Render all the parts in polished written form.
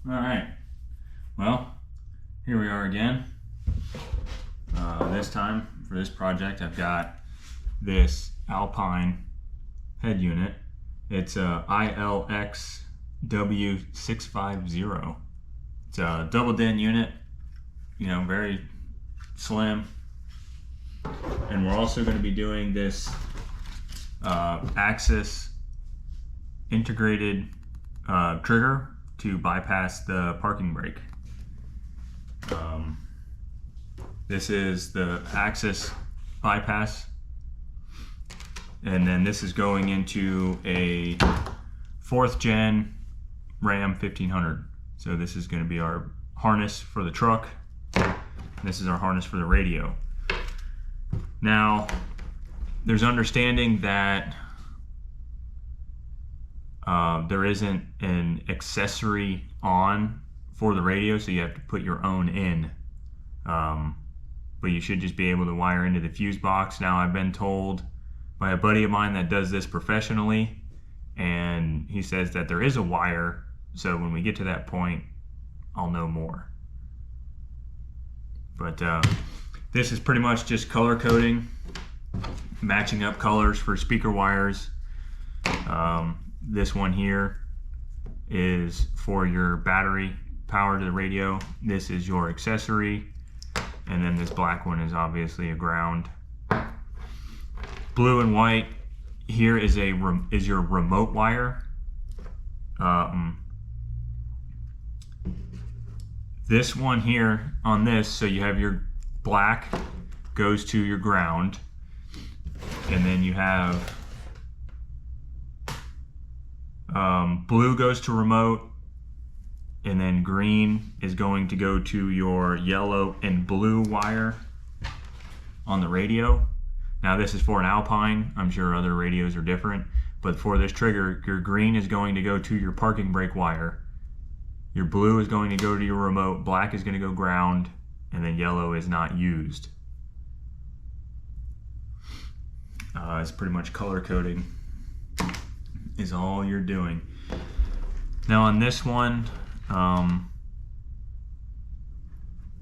All right, well, here we are again. This time for this project, I've got this Alpine head unit. It's a ILXW650. It's a double din unit, very slim. And we're also going to be doing this axis integrated trigger to bypass the parking brake. This is the axis bypass, and then this is going into a 4th gen Ram 1500. So this is going to be our harness for the truck. This is our harness for the radio. Now, there's understanding that there isn't an accessory on for the radio, so you have to put your own in. But you should just be able to wire into the fuse box. Now, I've been told by a buddy of mine that does this professionally, and he says that there is a wire, so when we get to that point, I'll know more. But this is pretty much just color coding, matching up colors for speaker wires. This one here is for your battery power to the radio. This is your accessory, and then this black one is obviously a ground. Blue and white here is your remote wire. This one here on this, so you have your black goes to your ground, and then you have blue goes to remote, and then green is going to go to your yellow and blue wire on the radio. Now this is for an Alpine. I'm sure other radios are different, but for this trigger, your green is going to go to your parking brake wire. Your blue is going to go to your remote, black is going to go ground, and then yellow is not used. It's pretty much color coding is all you're doing. Now on this one,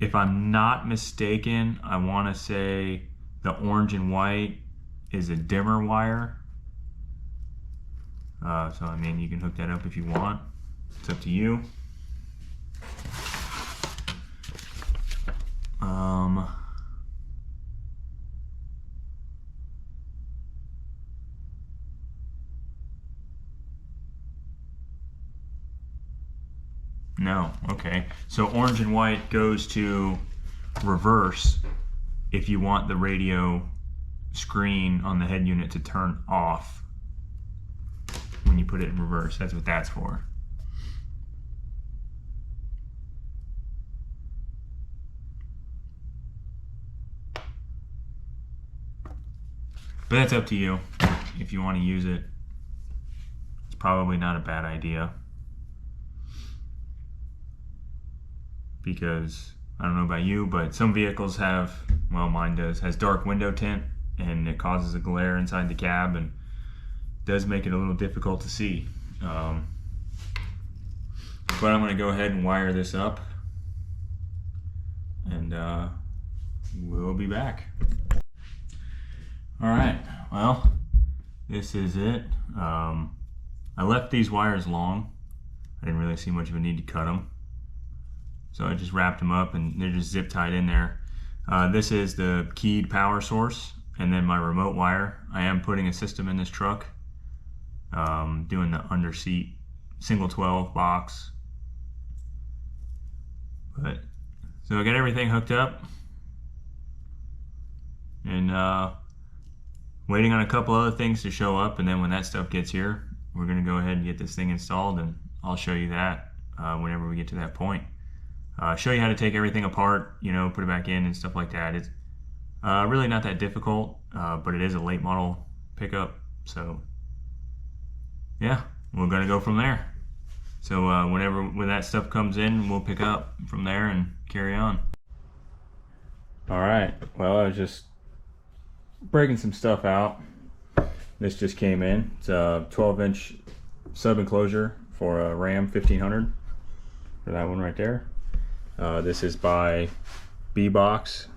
if I'm not mistaken, I want to say the orange and white is a dimmer wire. So I mean, you can hook that up if you want. It's up to you. No, okay. So orange and white goes to reverse if you want the radio screen on the head unit to turn off when you put it in reverse. That's what that's for. But that's up to you. If you want to use it, it's probably not a bad idea. Because I don't know about you, but some vehicles have, well, mine has dark window tint, and it causes a glare inside the cab and does make it a little difficult to see. But I'm going to go ahead and wire this up, and we'll be back. All right, well, this is it. I left these wires long. I didn't really see much of a need to cut them. So I just wrapped them up, and they're just zip tied in there. This is the keyed power source, and then my remote wire. I am putting a system in this truck, doing the under seat single 12 box. So I got everything hooked up, and waiting on a couple other things to show up, and then when that stuff gets here, we're gonna go ahead and get this thing installed, and I'll show you that whenever we get to that point. Show you how to take everything apart, put it back in and stuff like that. It's really not that difficult, but it is a late model pickup. So yeah, we're gonna go from there. So when that stuff comes in, we'll pick up from there and carry on. All right, well, I was just breaking some stuff out. This just came in. It's a 12-inch sub enclosure for a Ram 1500. for that one right there. This is by B-Box.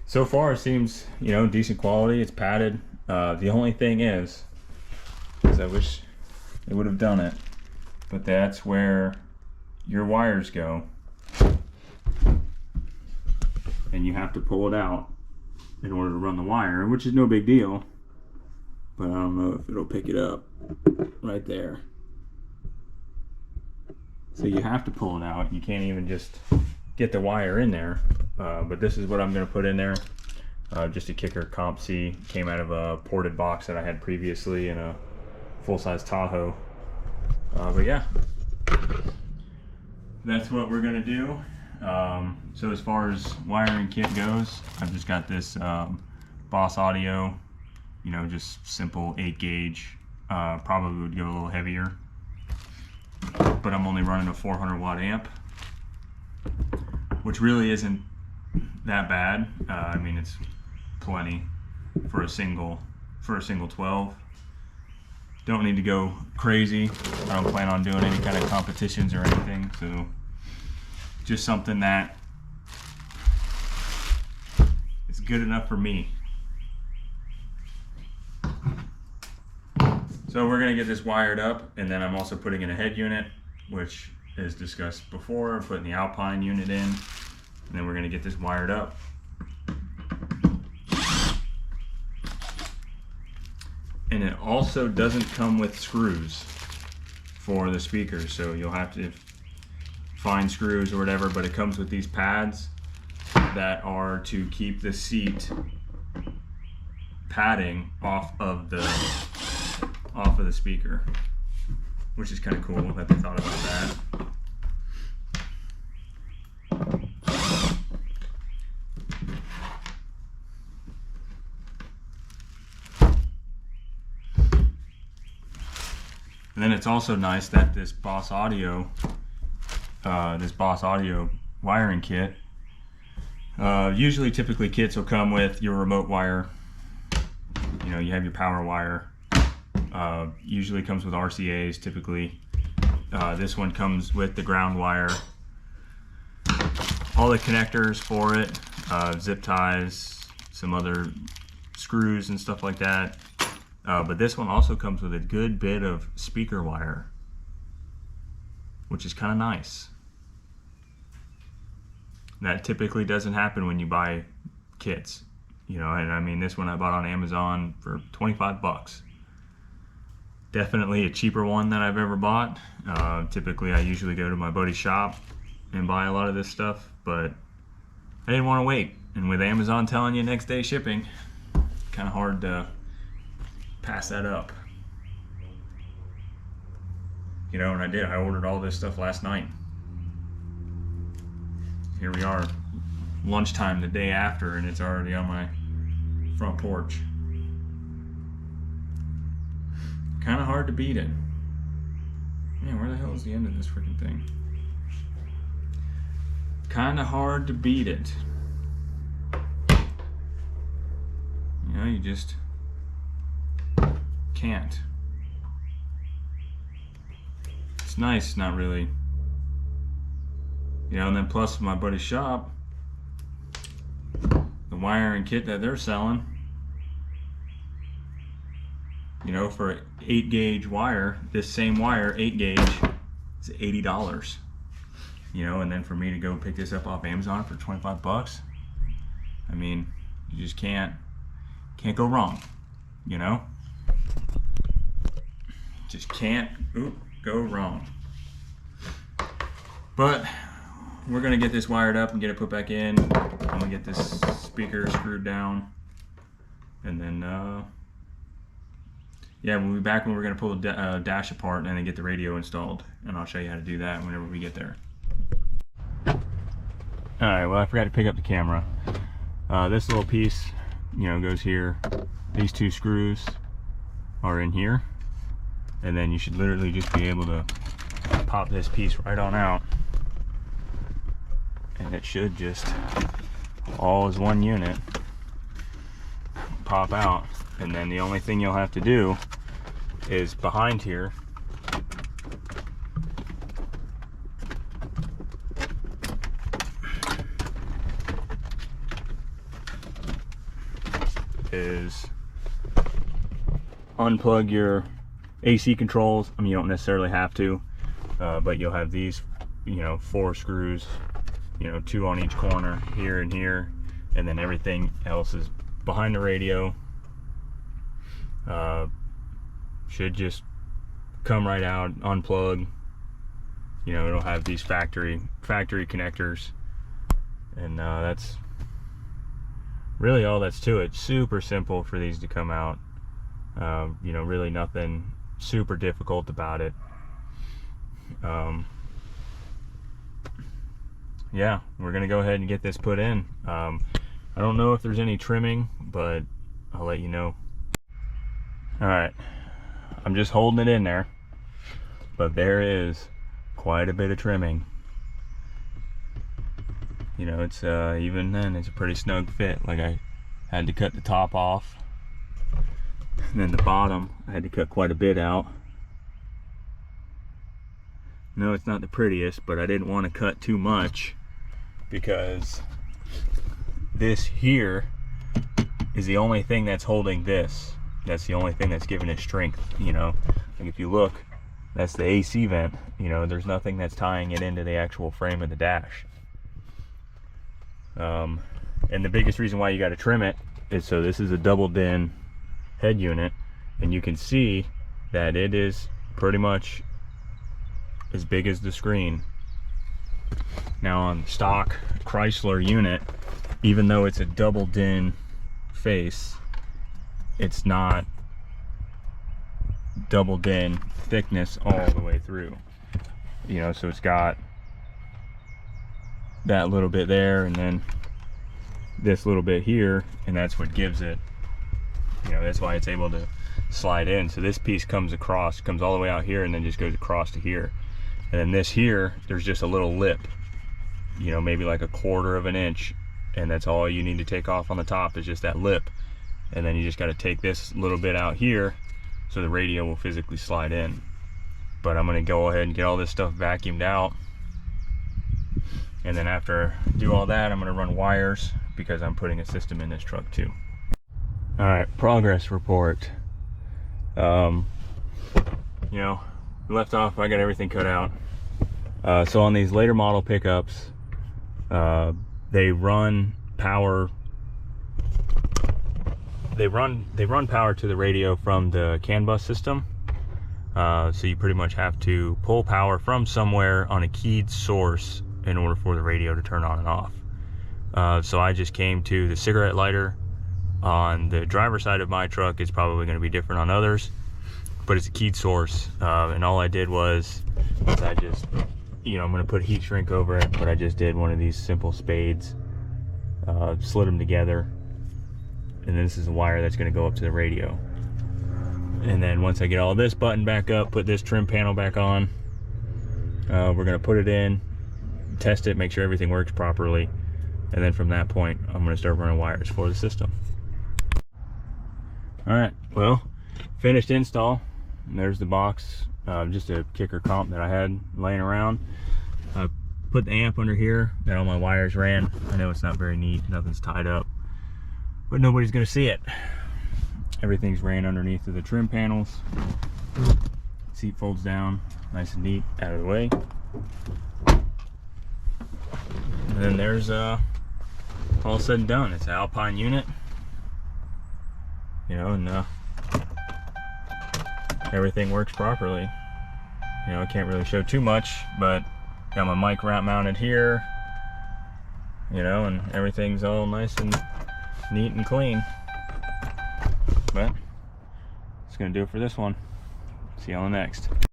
So far it seems, you know, decent quality. It's padded. The only thing is I wish they would have done it, but that's where your wires go, and you have to pull it out in order to run the wire, which is no big deal, but I don't know if it'll pick it up right there. So you have to pull it out. You can't even just get the wire in there. But this is what I'm going to put in there. Just a kicker Comp C. Came out of a ported box that I had previously in a full-size Tahoe. But yeah, that's what we're going to do. So as far as wiring kit goes, I've just got this Boss Audio, you know, just simple 8 gauge. Probably would go a little heavier, but I'm only running a 400 watt amp, which really isn't that bad. I mean, it's plenty for a single 12. Don't need to go crazy. I don't plan on doing any kind of competitions or anything, so just something that is good enough for me. So we're gonna get this wired up, and then I'm also putting in a head unit, which is discussed before. I'm putting the Alpine unit in, and then we're gonna get this wired up. And it also doesn't come with screws for the speakers, so you'll have to find screws or whatever, but it comes with these pads that are to keep the seat padding off of the speaker, which is kind of cool that they thought about that. And then it's also nice that this Boss Audio wiring kit, typically kits will come with your remote wire. You know, you have your power wire. Usually comes with RCAs typically. This one comes with the ground wire, all the connectors for it, zip ties, some other screws and stuff like that. But this one also comes with a good bit of speaker wire, which is kind of nice. That typically doesn't happen when you buy kits, you know. And I mean, this one I bought on Amazon for 25 bucks. Definitely a cheaper one than I've ever bought. Typically I usually go to my buddy's shop and buy a lot of this stuff, but I didn't want to wait. And with Amazon telling you next day shipping, kind of hard to pass that up. You know, and I did. I ordered all this stuff last night. Here we are, lunchtime the day after, and it's already on my front porch. Kind of hard to beat it. Man, where the hell is the end of this freaking thing? Kind of hard to beat it. You know, you just can't. It's nice, not really. You know, and then plus my buddy's shop, the wiring kit that they're selling, you know, for 8 gauge wire, this same wire, 8 gauge, is $80. You know, and then for me to go pick this up off Amazon for 25 bucks, I mean, you just can't go wrong, you know? Just can't go wrong. But we're gonna get this wired up and get it put back in. I'm gonna get this speaker screwed down, and then yeah, we'll be back when we're gonna pull the dash apart and then get the radio installed, and I'll show you how to do that whenever we get there. Alright, well, I forgot to pick up the camera. This little piece, you know, goes here. These 2 screws are in here, and then you should literally just be able to pop this piece right on out, and it should just, all as one unit, pop out. And then the only thing you'll have to do is behind here, is unplug your AC controls. I mean, you don't necessarily have to, but you'll have these, you know, 4 screws, you know, 2 on each corner, here and here, and then everything else is behind the radio. Should just come right out, unplug. You know, it'll have these factory connectors, and that's really all that's to it. Super simple for these to come out. You know, really nothing super difficult about it. Yeah, we're gonna go ahead and get this put in. I don't know if there's any trimming, but I'll let you know. All right, I'm just holding it in there, but there is quite a bit of trimming. You know, it's even then it's a pretty snug fit. Like, I had to cut the top off, and then the bottom I had to cut quite a bit out. No, it's not the prettiest, but I didn't want to cut too much, because this here is the only thing that's holding this. That's the only thing that's giving it strength. You know, like if you look, that's the AC vent. You know, there's nothing that's tying it into the actual frame of the dash. And the biggest reason why you got to trim it is so this is a double din head unit, and you can see that it is pretty much as big as the screen. Now, on stock Chrysler unit, even though it's a double din face, it's not double din thickness all the way through. You know, so it's got that little bit there, and then this little bit here, and that's what gives it, you know, that's why it's able to slide in. So this piece comes across, comes all the way out here, and then just goes across to here. And then this here, there's just a little lip, you know, maybe like 1/4 of an inch, and that's all you need to take off on the top, is just that lip. And then you just got to take this little bit out here so the radio will physically slide in. But I'm going to go ahead and get all this stuff vacuumed out, and then after I do all that, I'm going to run wires, because I'm putting a system in this truck too. All right, progress report. You know, left off, I got everything cut out. So on these later model pickups, they run power. They run power to the radio from the CAN bus system. So you pretty much have to pull power from somewhere on a keyed source in order for the radio to turn on and off. So I just came to the cigarette lighter. On the driver's side of my truck, it's probably going to be different on others, but it's a keyed source. And all I did was I just, you know, I'm going to put heat shrink over it, but I just did one of these simple spades, slid them together, and then this is a wire that's going to go up to the radio. And then once I get all this buttoned back up, put this trim panel back on, we're going to put it in, test it, make sure everything works properly, and then from that point I'm going to start running wires for the system. All right, well, finished install. And there's the box, just a kicker comp that I had laying around. I put the amp under here, that all my wires ran. I know it's not very neat, nothing's tied up, but nobody's going to see it. Everything's ran underneath of the trim panels. Seat folds down nice and neat, out of the way. And then there's all said and done. It's an Alpine unit, you know, and everything works properly. You know, I can't really show too much, but got my mic mounted here, you know, and everything's all nice and neat and clean. But that's gonna do it for this one. See you on the next.